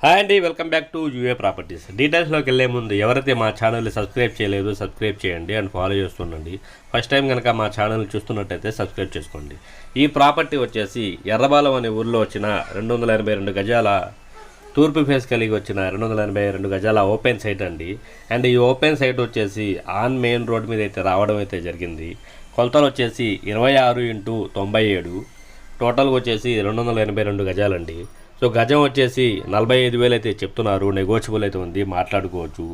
Hi అండి, welcome back to UA properties. డీటెయిల్స్లోకి వెళ్ళే ముందు ఎవరైతే మా ఛానల్ని సబ్స్క్రైబ్ చేయలేదు సబ్స్క్రైబ్ చేయండి అండ్ ఫాలో చేస్తుండండి. ఫస్ట్ టైం కనుక మా ఛానల్ చూస్తున్నట్టయితే సబ్స్క్రైబ్ చేసుకోండి. ఈ ప్రాపర్టీ వచ్చేసి ఎర్రబాలెం అనే ఊర్లో వచ్చిన 282 గజాల తూర్పు ఫేస్ కలిగి వచ్చిన 282 గజాల ఓపెన్ సైట్ అండి. అండ్ ఈ ఓపెన్ సైట్ వచ్చేసి ఆన్ మెయిన్ రోడ్ మీద అయితే రావడం అయితే జరిగింది. కొలతలు వచ్చేసి 26x97, టోటల్గా వచ్చేసి 282 గజాలండి. సో గజం వచ్చేసి 45,000 అయితే చెప్తున్నారు. నెగోషియబుల్ అయితే ఉంది, మాట్లాడుకోవచ్చు.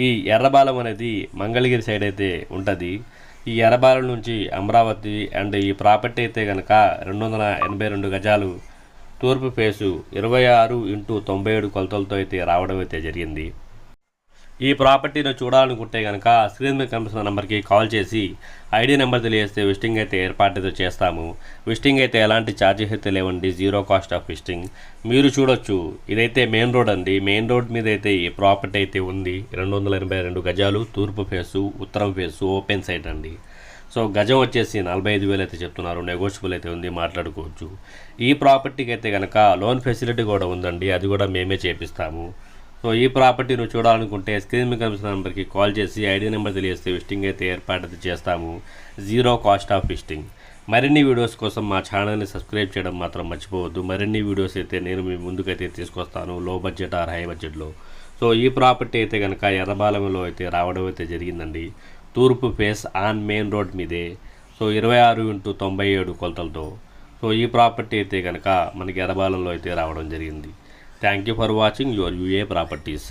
ఈ ఎర్రబాలెం అనేది మంగళగిరి సైడ్ అయితే ఉంటుంది. ఈ ఎర్రబాలెం నుంచి అమరావతి అండ్ ఈ ప్రాపర్టీ అయితే కనుక 282 గజాలు తూర్పు ఫేసు 26x97 కొలతలతో అయితే రావడం అయితే జరిగింది. ఈ ప్రాపర్టీని చూడాలనుకుంటే కనుక స్క్రీన్ మీద కనిపిస్తున్న నెంబర్కి కాల్ చేసి ఐడి నెంబర్ తెలియజేస్తే విజిటింగ్ అయితే ఏర్పాటు చేస్తాము. విజిటింగ్ అయితే ఎలాంటి ఛార్జెస్ అయితే లేవండి, జీరో కాస్ట్ ఆఫ్ విజిటింగ్. మీరు చూడొచ్చు, ఇదైతే మెయిన్ రోడ్ అండి. మెయిన్ రోడ్ మీద అయితే ఈ ప్రాపర్టీ అయితే ఉంది. 282 గజాలు తూర్పు ఫేసు, ఉత్తరం ఫేసు, ఓపెన్ సైట్ అండి. సో గజం వచ్చేసి 45,000 అయితే చెప్తున్నారు. నెగోషియబుల్ అయితే ఉంది, మాట్లాడుకోవచ్చు. ఈ ప్రాపర్టీకి అయితే కనుక లోన్ ఫెసిలిటీ కూడా ఉందండి, అది కూడా మేమే చేపిస్తాము. సో ఈ ప్రాపర్టీ నువ్వు చూడాలనుకుంటే స్క్రీన్ మీద కనిపిస్తున్న నెంబర్కి కాల్ చేసి ఐడి నెంబర్ తెలియజేస్తే విజిటింగ్ అయితే ఏర్పాటు చేస్తాము, జీరో కాస్ట్ ఆఫ్ విజిటింగ్. మరిన్ని వీడియోస్ కోసం మా ఛానల్ని సబ్స్క్రైబ్ చేయడం మాత్రం మర్చిపోవద్దు. మరిన్ని వీడియోస్ అయితే నేను మీ ముందుకైతే తీసుకొస్తాను, లో బడ్జెట్ ఆర్ హై బడ్జెట్లో. సో ఈ ప్రాపర్టీ అయితే కనుక ఎర్రబాలెంలో అయితే రావడం అయితే జరిగిందండి. తూర్పు ఫేస్ ఆన్ మెయిన్ రోడ్ మీదే. సో 26x97 కొలతలతో. సో ఈ ప్రాపర్టీ అయితే కనుక మనకి ఎర్రబాలెంలో అయితే రావడం జరిగింది. Thank you for watching your UA Properties.